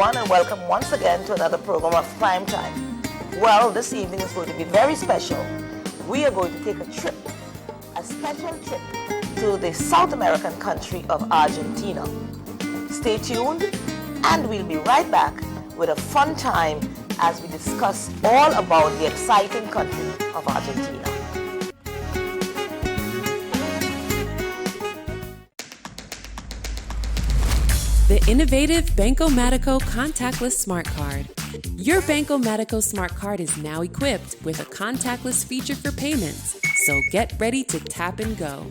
everyone, and welcome once again to another program of Prime Time. Well, this evening is going to be very special. We are going to take a trip, a special trip to the South American country of Argentina. Stay tuned, and we'll be right back with a fun time as we discuss all about the exciting country of Argentina. The innovative Banco Matico contactless smart card. Your Banco Matico smart card is now equipped with a contactless feature for payments, so get ready to tap and go.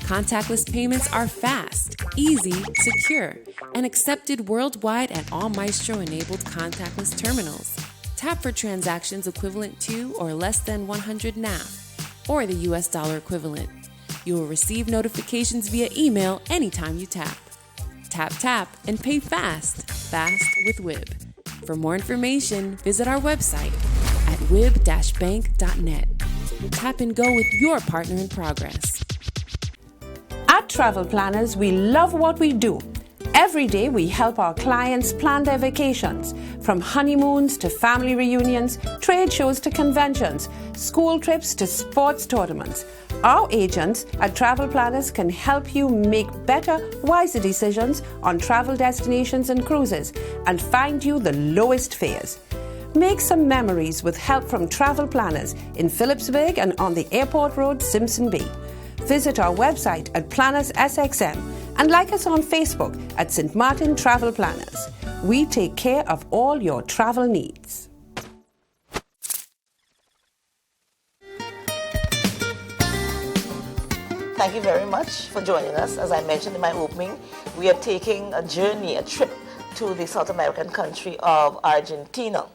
Contactless payments are fast, easy, secure, and accepted worldwide at all Maestro-enabled contactless terminals. Tap for transactions equivalent to or less than 100 NAF, or the US dollar equivalent. You will receive notifications via email anytime you tap. Tap, tap, and pay fast with WIB. For more information, visit our website at wib-bank.net. Tap and go with your partner in progress. At Travel Planners, we love what we do. Every day, we help our clients plan their vacations, from honeymoons to family reunions, trade shows to conventions, school trips to sports tournaments. Our agents at Travel Planners can help you make better, wiser decisions on travel destinations and cruises and find you the lowest fares. Make some memories with help from Travel Planners in Phillipsburg and on the Airport Road, Simpson Bay. Visit our website at Planners SXM and like us on Facebook at St. Martin Travel Planners. We take care of all your travel needs. Thank you very much for joining us. As I mentioned in my opening, we are taking a journey, a trip to the South American country of Argentina.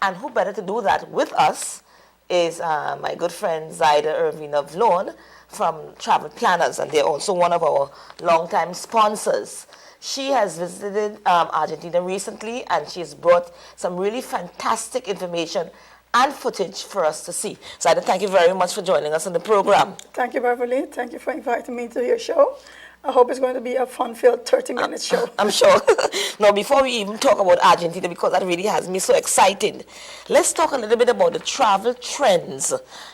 And who better to do that with us is my good friend Zaida Urvina Vlaun from Travel Planners, and they're also one of our longtime sponsors. She has visited Argentina recently, and she's brought some really fantastic information and footage for us to see. Zaida, thank you very much for joining us on the program. Thank you, Beverly. Thank you for inviting me to your show. I hope it's going to be a fun-filled 30-minute show. I'm sure. Now, before we even talk about Argentina, because that really has me so excited, let's talk a little bit about the travel trends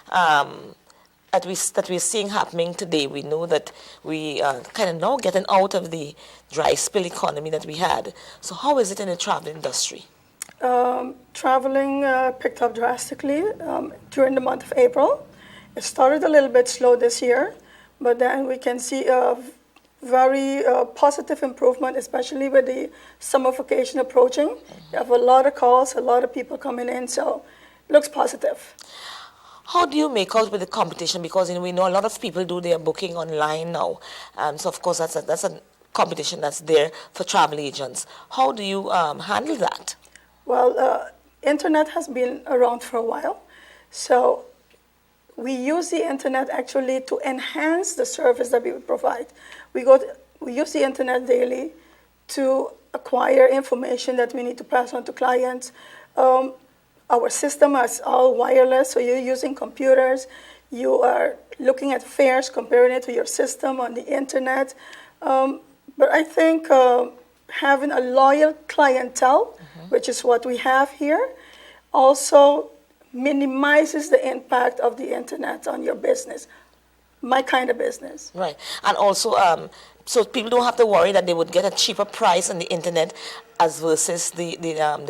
that we're seeing happening today. We know that we are kind of now getting out of the dry spell economy that we had. So how is it in the travel industry? Traveling picked up drastically during the month of April. It started a little bit slow this year, but then we can see a very positive improvement, especially with the summer vacation approaching. You have a lot of calls, a lot of people coming in, so it looks positive. How do you make out with the competition? Because we know a lot of people do their booking online now. So, of course, that's a competition that's there for travel agents. How do you handle that? Well, internet has been around for a while. So we use the internet actually to enhance the service that we provide. We use the internet daily to acquire information that we need to pass on to clients. Our system is all wireless, so you're using computers. You are looking at fares, comparing it to your system on the internet. But I think having a loyal clientele, which is what we have here, also minimizes the impact of the internet on your business, my kind of business. Right. And also, so people don't have to worry that they would get a cheaper price on the internet as versus the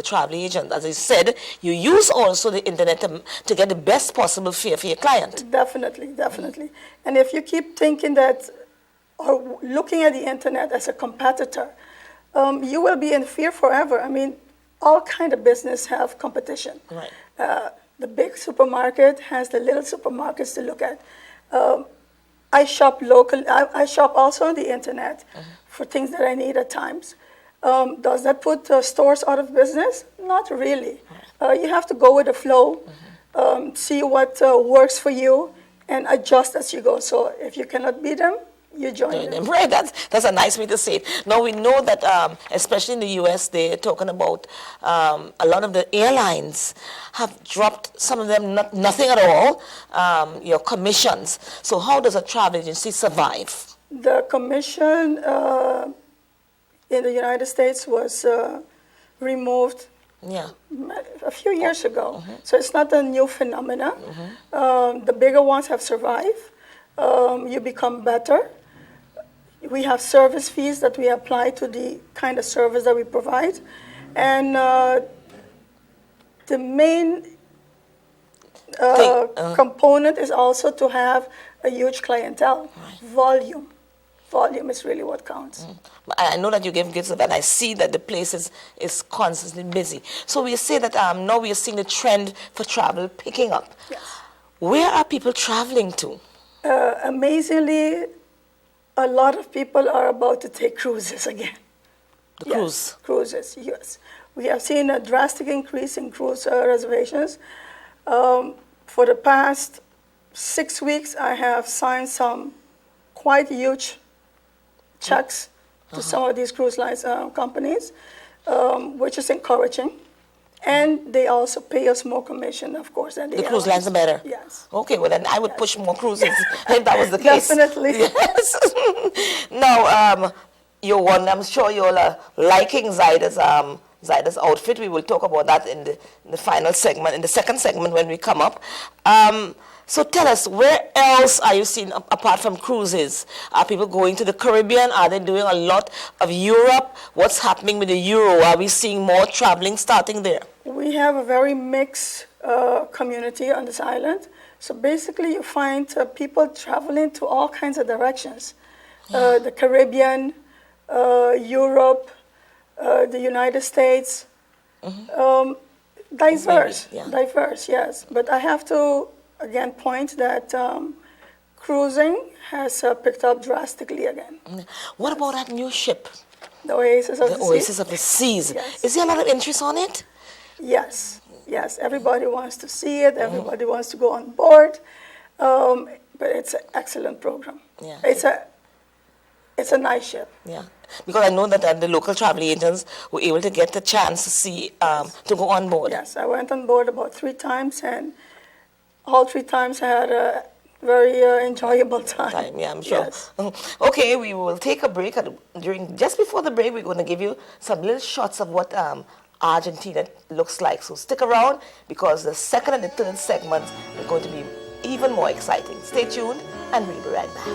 travel agent. As I said, you use also the internet to get the best possible fare for your client. Definitely, definitely. And if you keep thinking that or looking at the internet as a competitor, you will be in fear forever. I mean, all kind of business have competition. Right. The big supermarket has the little supermarkets to look at. I shop local. I shop also on the internet for things that I need at times. Does that put stores out of business? Not really. You have to go with the flow, see what works for you, and adjust as you go. So if you cannot beat them, you join them. Right, that's a nice way to say it. Now we know that, especially in the U.S., they're talking about a lot of the airlines have dropped, some of them nothing at all, your commissions. So how does a travel agency survive? The commission in the United States was removed Yeah. a few years ago. So it's not a new phenomenon. The bigger ones have survived. You become better. We have service fees that we apply to the kind of service that we provide. And the main component is also to have a huge clientele. Volume. Volume is really what counts. I know that you give gifts, and I see that the place is constantly busy. So we say that now we are seeing the trend for travel picking up. Yes. Where are people traveling to? Amazingly, a lot of people are about to take cruises again. The cruise? Cruises, yes. We have seen a drastic increase in cruise reservations. For the past 6 weeks, I have signed some quite huge checks to some of these cruise lines companies, which is encouraging. And they also pay us more commission, of course, than the cruise lines are better? Yes. Okay, well then I would push more cruises if that was the case. Definitely. Yes. Now, I'm sure you're liking Zaida's outfit. We will talk about that in the final segment, in the second segment when we come up. So tell us, where else are you seeing, apart from cruises? Are people going to the Caribbean? Are they doing a lot of Europe? What's happening with the Euro? Are we seeing more traveling starting there? We have a very mixed community on this island. So basically you find people traveling to all kinds of directions. The Caribbean, Europe, the United States. Diverse, diverse, yes. But I have to again point that cruising has picked up drastically again. What about that new ship? The Oasis of the Seas. Oasis of the Seas. Yes. Is there a lot of interest on it? Yes, yes. Everybody wants to see it. Everybody wants to go on board. But it's an excellent program. Yeah. It's a nice ship. Yeah, because I know that the local travel agents were able to get the chance to see, to go on board. Yes, I went on board about 3 times, and all 3 times I had a very enjoyable time. Yeah, I'm sure. Yes. Okay, we will take a break. Just before the break, we're going to give you some little shots of what Argentina looks like. So stick around, because the second and the third segments are going to be even more exciting. Stay tuned, and we'll be right back.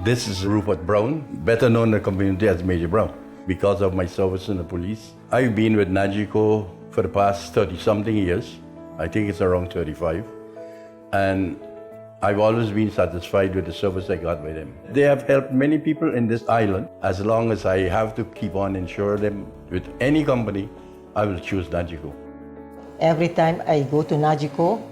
This is Rupert Brown, better known in the community as Major Brown, because of my service in the police. I've been with Nagico for the past 30-something years. I think it's around 35. And I've always been satisfied with the service I got with them. They have helped many people in this island. As long as I have to keep on insuring them with any company, I will choose Nagico. Every time I go to Nagico,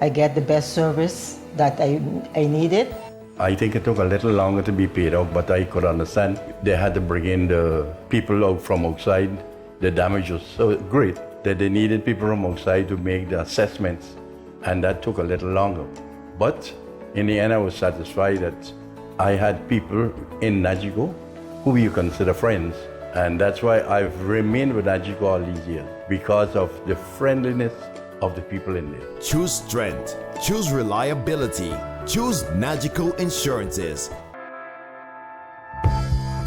I get the best service that I needed. I think it took a little longer to be paid out, but I could understand. They had to bring in the people out from outside. The damage was so great that they needed people from outside to make the assessments, and that took a little longer. But in the end, I was satisfied that I had people in Najigo who you consider friends. And that's why I've remained with Najigo all these years, because of the friendliness of the people in there. Choose strength. Choose reliability. Choose Nagico Insurances.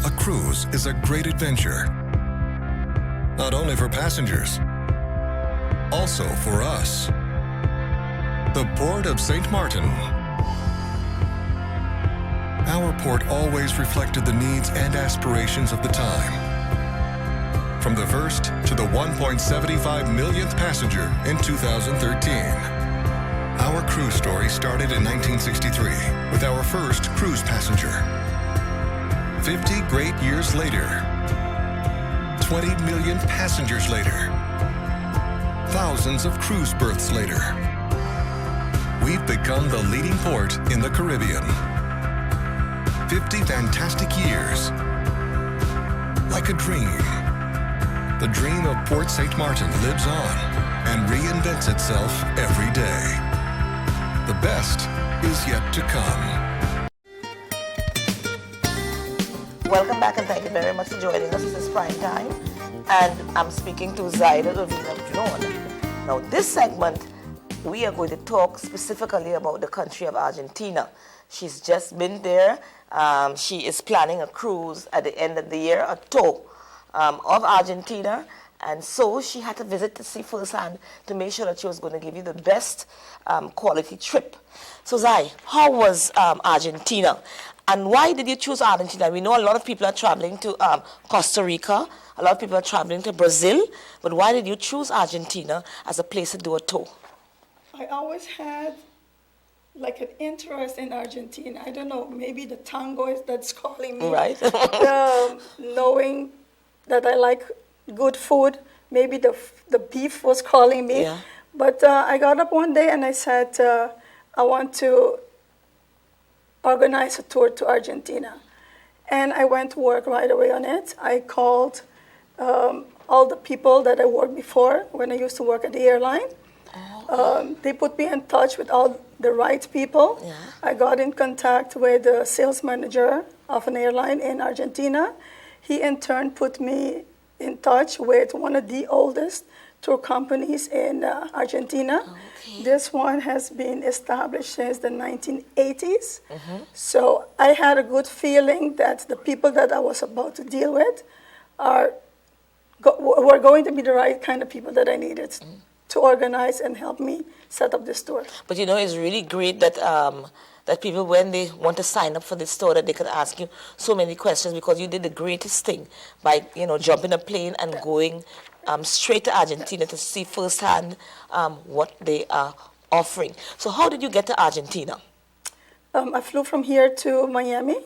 A cruise is a great adventure, not only for passengers, also for us. The Port of St. Martin. Our port always reflected the needs and aspirations of the time. From the first to the 1.75 millionth passenger in 2013. Our cruise story started in 1963 with our first cruise passenger. 50 great years later, 20 million passengers later, thousands of cruise berths later, we've become the leading port in the Caribbean. 50 fantastic years, like a dream. The dream of Port St. Martin lives on and reinvents itself every day. The best is yet to come. Welcome back and thank you very much for joining us. This is Prime Time and I'm speaking to Zaida Urvina Vlaun. Now this segment, we are going to talk specifically about the country of Argentina. She's just been there. She is planning a cruise at the end of the year, a tour of Argentina, and so she had to visit to see firsthand to make sure that she was going to give you the best quality trip. So Zai, how was Argentina? And why did you choose Argentina? We know a lot of people are traveling to Costa Rica, a lot of people are traveling to Brazil, but why did you choose Argentina as a place to do a tour? I always had like an interest in Argentina. I don't know, maybe the tango is that's calling me. Right. Knowing that I like good food, maybe the beef was calling me. Yeah. But I got up one day and I said, I want to organize a tour to Argentina. And I went to work right away on it. I called all the people that I worked before when I used to work at the airline. They put me in touch with all the right people. Yeah. I got in contact with the sales manager of an airline in Argentina. He in turn put me in touch with one of the oldest tour companies in Argentina. Okay. This one has been established since the 1980s. So I had a good feeling that the people that I was about to deal with were going to be the right kind of people that I needed to organize and help me set up this tour. But you know, it's really great that that people, when they want to sign up for this tour, that they can ask you so many questions, because you did the greatest thing by, you know, jumping a plane and going straight to Argentina to see firsthand what they are offering. So how did you get to Argentina? I flew from here to Miami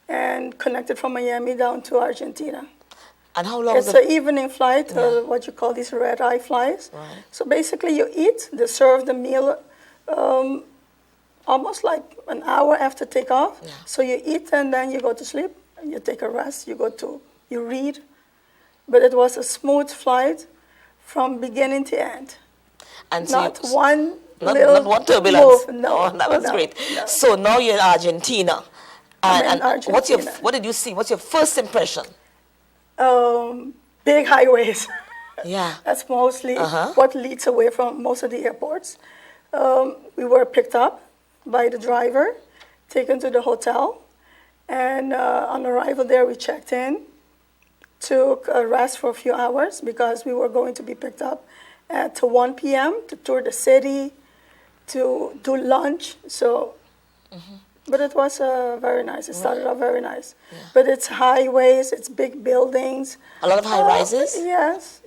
and connected from Miami down to Argentina. And how long? It's an evening flight, what you call these red-eye flights. Right. So basically you eat, they serve the meal almost like an hour after takeoff. Yeah. So you eat and then you go to sleep, you take a rest, you read. But it was a smooth flight from beginning to end. And so Not one not one turbulence. move. No, that was no, great. no. So now you're in Argentina. I'm in And Argentina. what did you see? What's your first impression? Big highways. Yeah. That's mostly what leads away from most of the airports. We were picked up by the driver, taken to the hotel, and on arrival there we checked in, took a rest for a few hours because we were going to be picked up at 1 p.m. to tour the city, to do lunch. So, but it was very nice. It started off very nice. Yeah. But it's highways, it's big buildings. A lot of high rises? Yes.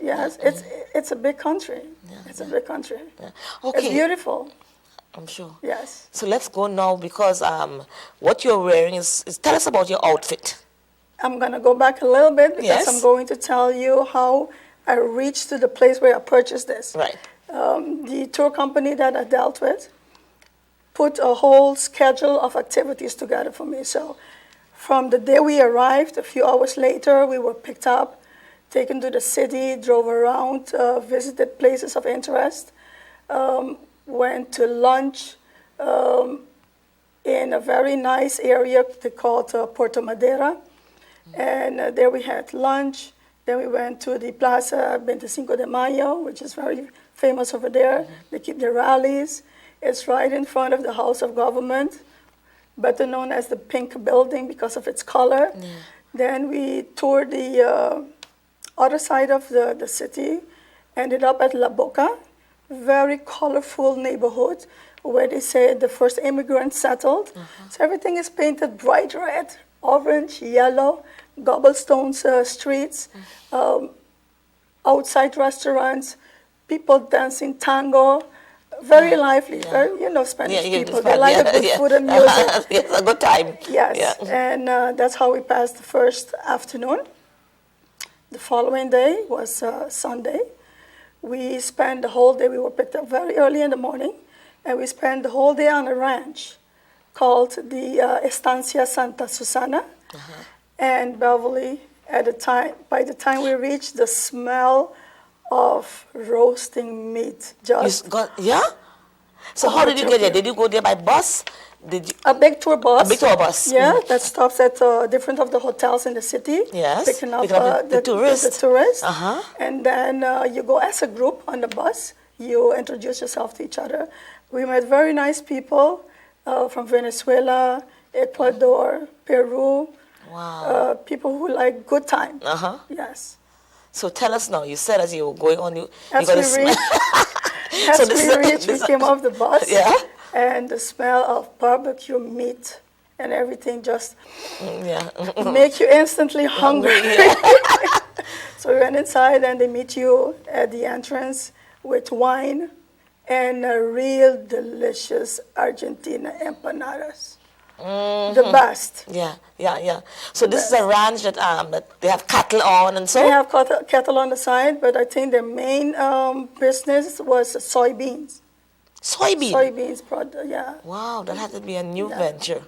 It's a big country. It's a big country. Yeah. Okay. It's beautiful. I'm sure. Yes. So let's go now, because what you're wearing is tell us about your outfit. I'm going to go back a little bit because Yes. I'm going to tell you how I reached to the place where I purchased this. Right. The tour company that I dealt with put a whole schedule of activities together for me. So from the day we arrived, a few hours later, we were picked up, taken to the city, drove around, visited places of interest, went to lunch, in a very nice area they called Puerto Madera. And there we had lunch. Then we went to the Plaza 25 de Mayo, which is very famous over there. They keep their rallies. It's right in front of the House of Government, better known as the Pink Building because of its color. Then we toured the other side of the city, ended up at La Boca, very colorful neighborhood where they say the first immigrants settled. So everything is painted bright red, orange, yellow, cobblestones streets, outside restaurants, people dancing tango, very lively, very, Spanish people. They like the good food and music. Yes, a good time. Yes, and that's how we passed the first afternoon. The following day was Sunday. We spent the whole day, we were picked up very early in the morning, and we spent the whole day on a ranch called the Estancia Santa Susana. And Beverly, by the time we reached, the smell of roasting meat just... So how did you get there? Did you go there by bus? A big tour bus. A big tour bus. Yeah, that stops at different of the hotels in the city. Yes. Picking up the tourists. The tourists. And then you go as a group on the bus. You introduce yourself to each other. We met very nice people from Venezuela, Ecuador, Peru. Wow. People who like good time. Yes. So tell us now. You said as you were going on, As we reached, we came off the bus. Yeah. And the smell of barbecue meat and everything just make you instantly hungry. So we went inside and they meet you at the entrance with wine and a real delicious Argentina empanadas. The best. Yeah. So this is a ranch that they have cattle on and so? They have cattle on the side, but I think their main business was soybeans. Soybeans product, yeah. Wow, that had to be a new venture.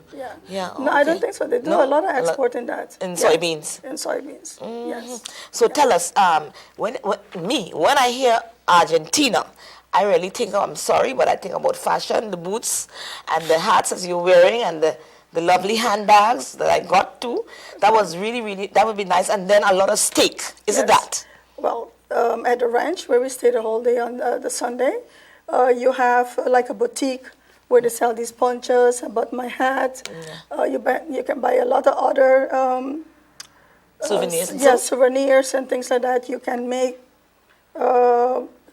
Yeah. No, I don't think so. They do a lot of export in that. In soybeans? In soybeans, yes. So tell us, when I hear Argentina, I really think, I'm sorry, but I think about fashion, the boots and the hats as you're wearing and the lovely handbags that I got too. That was really, that would be nice. And then a lot of steak. Is it that? Well, at the ranch where we stayed the whole day on the Sunday, you have like a boutique where they sell these ponchos. I bought my hat. You can buy a lot of other souvenirs. Souvenirs and things like that. You can make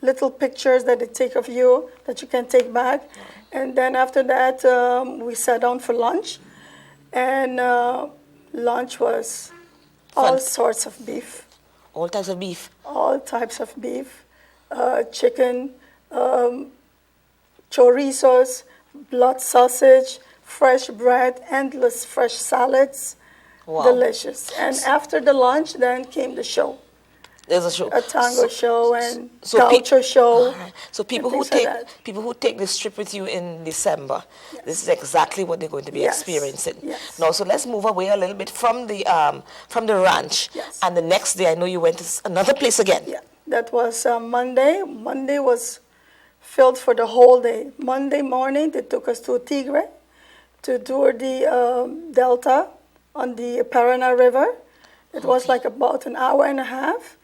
little pictures that they take of you that you can take back. And then after that, we sat down for lunch. And lunch was all sorts of beef. All types of beef? All types of beef. Chicken, chorizos, blood sausage, fresh bread, endless fresh salads. Wow. Delicious. And after the lunch, then came the show. There's a show. A tango show and gaucho show. So people who take this trip with you in December, this is exactly what they're going to be experiencing. Yes. Now, so let's move away a little bit from the ranch. Yes. And the next day, I know you went to another place again. Yeah, that was Monday. Monday was filled for the whole day. Monday morning, they took us to Tigre to tour the delta on the Paraná River. It was like about an hour and a half.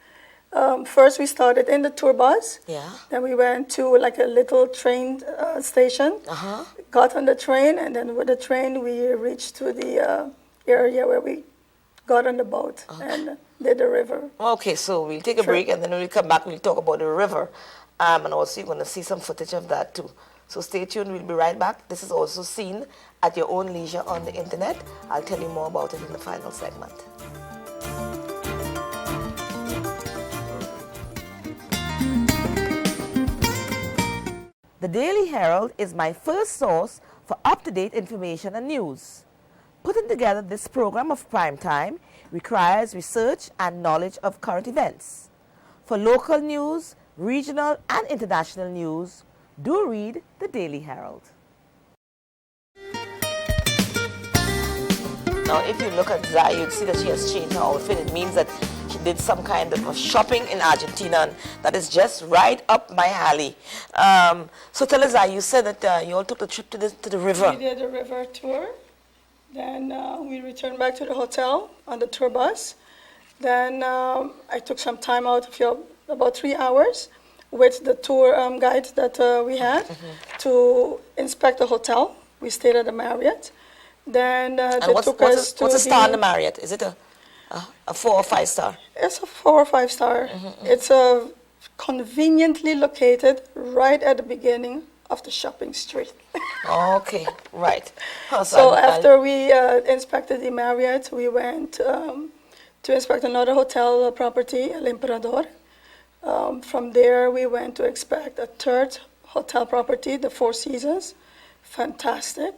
First, we started in the tour bus. Yeah. Then we went to like a little train station. Got on the train, and then with the train, we reached to the area where we got on the boat and did the river. Okay, so we'll take a break, and then when we come back, we'll talk about the river. And also, you're going to see some footage of that too. So stay tuned. We'll be right back. This is also seen at your own leisure on the internet. I'll tell you more about it in the final segment. The Daily Herald is my first source for up-to-date information and news. Putting together this program of prime time requires research and knowledge of current events. For local news, regional and international news, do read the Daily Herald. Now, if you look at Zai, you'd see that she has changed her outfit. It means that did some kind of shopping in Argentina, and that is just right up my alley. So tell us, you said that you all took the trip to the river. We did a river tour. Then we returned back to the hotel on the tour bus. Then I took some time out of about 3 hours with the tour guide that we had to inspect the hotel. We stayed at the Marriott. Then they took us to what's a star in the Marriott? Is it a 4 or 5 star? It's a 4 or 5 star. It's conveniently located right at the beginning of the shopping street. Okay, right. So after we inspected the Marriott, we went to inspect another hotel property, El Emperador. From there, we went to inspect a third hotel property, the Four Seasons. Fantastic.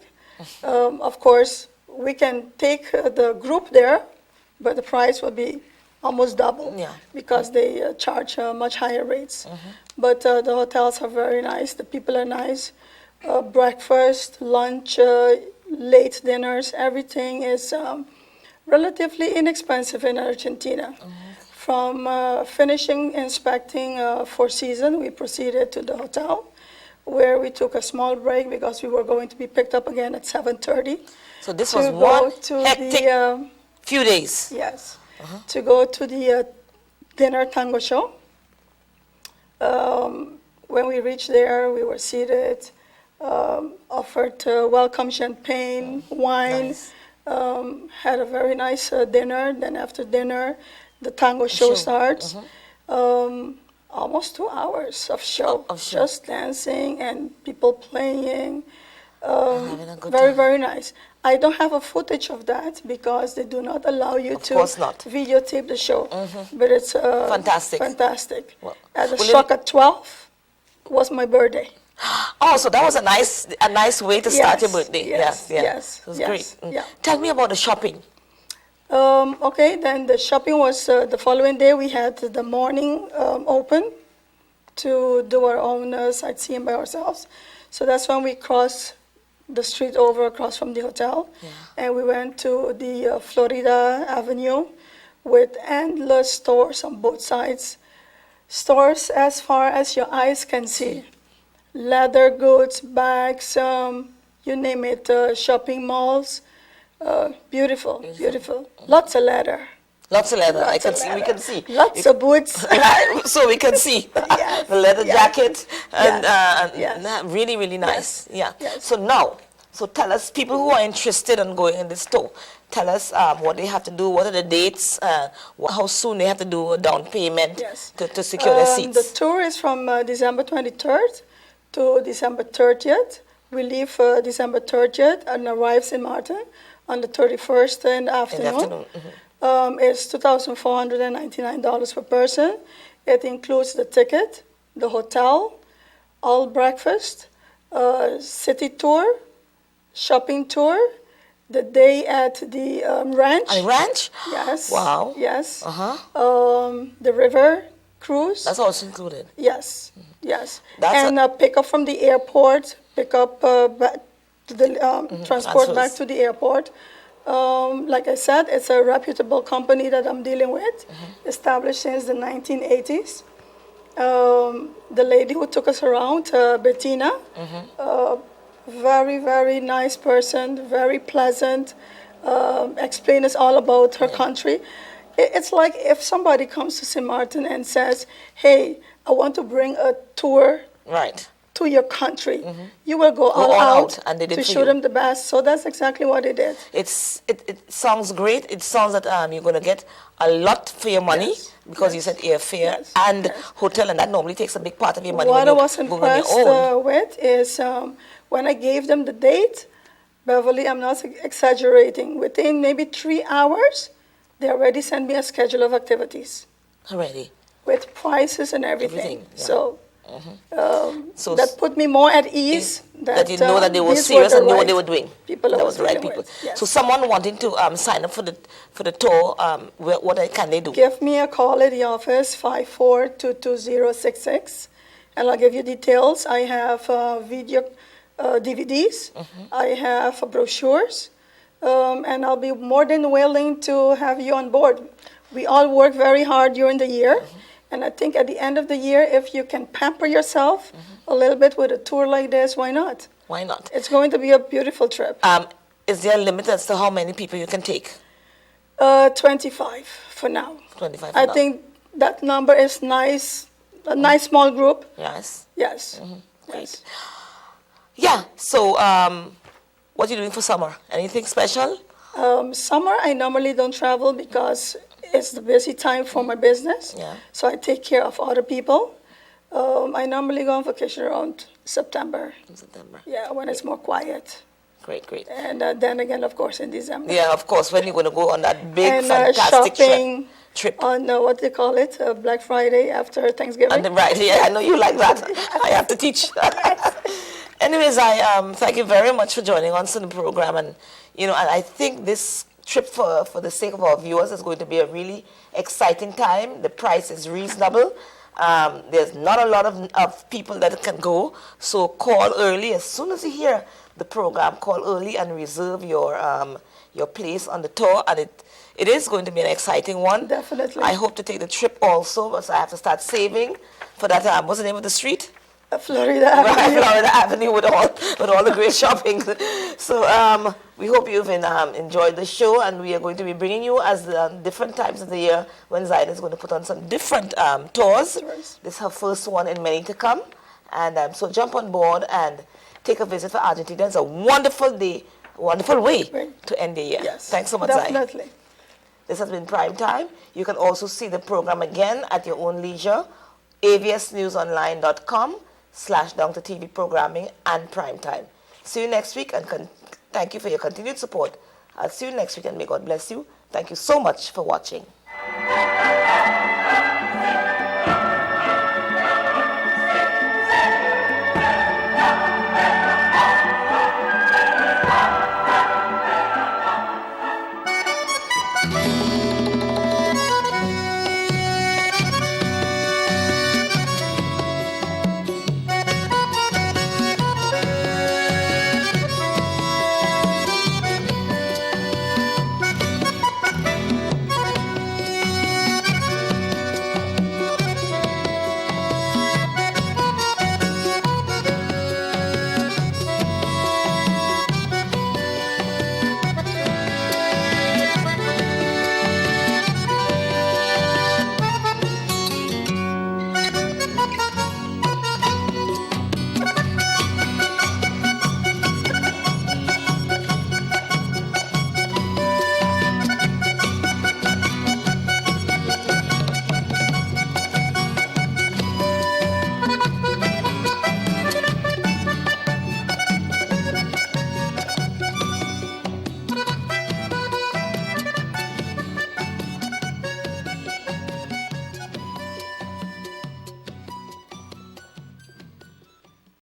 Of course, we can take the group there, but the price will be almost double because they charge much higher rates. But the hotels are very nice. The people are nice. Breakfast, lunch, late dinners, everything is relatively inexpensive in Argentina. From finishing inspecting Four Seasons, we proceeded to the hotel, where we took a small break because we were going to be picked up again at 7:30. So this was one hectic few days. Yes, to go to the dinner tango show. When we reached there, we were seated, offered welcome champagne, wine, had a very nice dinner. Then after dinner, the tango show starts. Almost 2 hours of show, just dancing and people playing. Very, very nice. I don't have a footage of that because they do not allow you to videotape the show. But it's fantastic. Fantastic. Well, at the shock at 12 was my birthday. Oh, so that was a nice way to start your birthday. Yes. It was great. Yeah. Tell me about the shopping. Okay, then the shopping was the following day. We had the morning open to do our own sightseeing by ourselves. So that's when we crossed the street over across from the hotel. And we went to the Florida Avenue with endless stores on both sides. Stores as far as your eyes can see. Leather goods, bags, you name it, shopping malls. Beautiful. Lots of leather. Lots of leather. We can see. Lots of boots. So we can see the leather jacket and really, really nice. Yes. So tell us, people who are interested in going in this store, tell us what they have to do, what are the dates, how soon they have to do a down payment to secure their seats. The tour is from December 23rd to December 30th. We leave December 30th and arrive in Martin on the 31st in the afternoon. It's $2,499 per person. It includes the ticket, the hotel, all breakfast, city tour, shopping tour, the day at the ranch. A ranch? Yes. Wow. Yes. The river cruise. That's also included. Yes. And pick up from the airport, pick up back to the transport back to the airport. Like I said, it's a reputable company that I'm dealing with, established since the 1980s. The lady who took us around, Bettina, very, very nice person, very pleasant, explained us all about her country. It's like if somebody comes to St. Martin and says, hey, I want to bring a tour to your country. You will go all out and they did to show them the best. So that's exactly what they did. It sounds great. It sounds that you're going to get a lot for your money because you said airfare and hotel, and that normally takes a big part of your money. What I was impressed with is when I gave them the date, Beverly, I'm not exaggerating, within maybe 3 hours, they already sent me a schedule of activities. Already? With prices and everything. So that put me more at ease. That you know that they were serious and knew what they were doing. That was the right people. So someone wanting to sign up for the tour, what can they do? Give me a call at the office, 54-220-66, and I'll give you details. I have video DVDs. I have brochures. And I'll be more than willing to have you on board. We all work very hard during the year. And I think at the end of the year, if you can pamper yourself a little bit with a tour like this, why not? Why not? It's going to be a beautiful trip. Is there a limit as to how many people you can take? 25 for now. 25 I now. think that number is nice, a nice small group. Yes. Yes. Great. Yeah, so what are you doing for summer? Anything special? Summer, I normally don't travel because it's the busy time for my business. Yeah. So I take care of other people. I normally go on vacation around September. In September. Yeah, when it's more quiet. Great, great. And then again, of course, in December. Yeah, of course, when you're going to go on that big, And fantastic shopping trip. on what they call it, Black Friday after Thanksgiving. And right, yeah, I know you like that. I have to teach. Anyways, I thank you very much for joining us in the program, and and I think this trip for the sake of our viewers is going to be a really exciting time. The price is reasonable. There's not a lot of people that can go, so call early as soon as you hear the program. Call early and reserve your place on the tour, and it is going to be an exciting one. Definitely. I hope to take the trip also, but I have to start saving for that. What's the name of the street? Florida Avenue. Florida Avenue with all the great shopping. So we hope you've enjoyed the show, and we are going to be bringing you as different times of the year when Zaida is going to put on some different tours. This is her first one in many to come, and so jump on board and take a visit for Argentina. It's a wonderful day, wonderful way to end the year. Yes, thanks so much, Zaida. definitely. This has been Prime Time. You can also see the program again at your own leisure. avsnewsonline.com/Down to TV programming and Prime Time. See you next week, and thank you for your continued support. I'll see you next week, and may God bless you. Thank you so much for watching.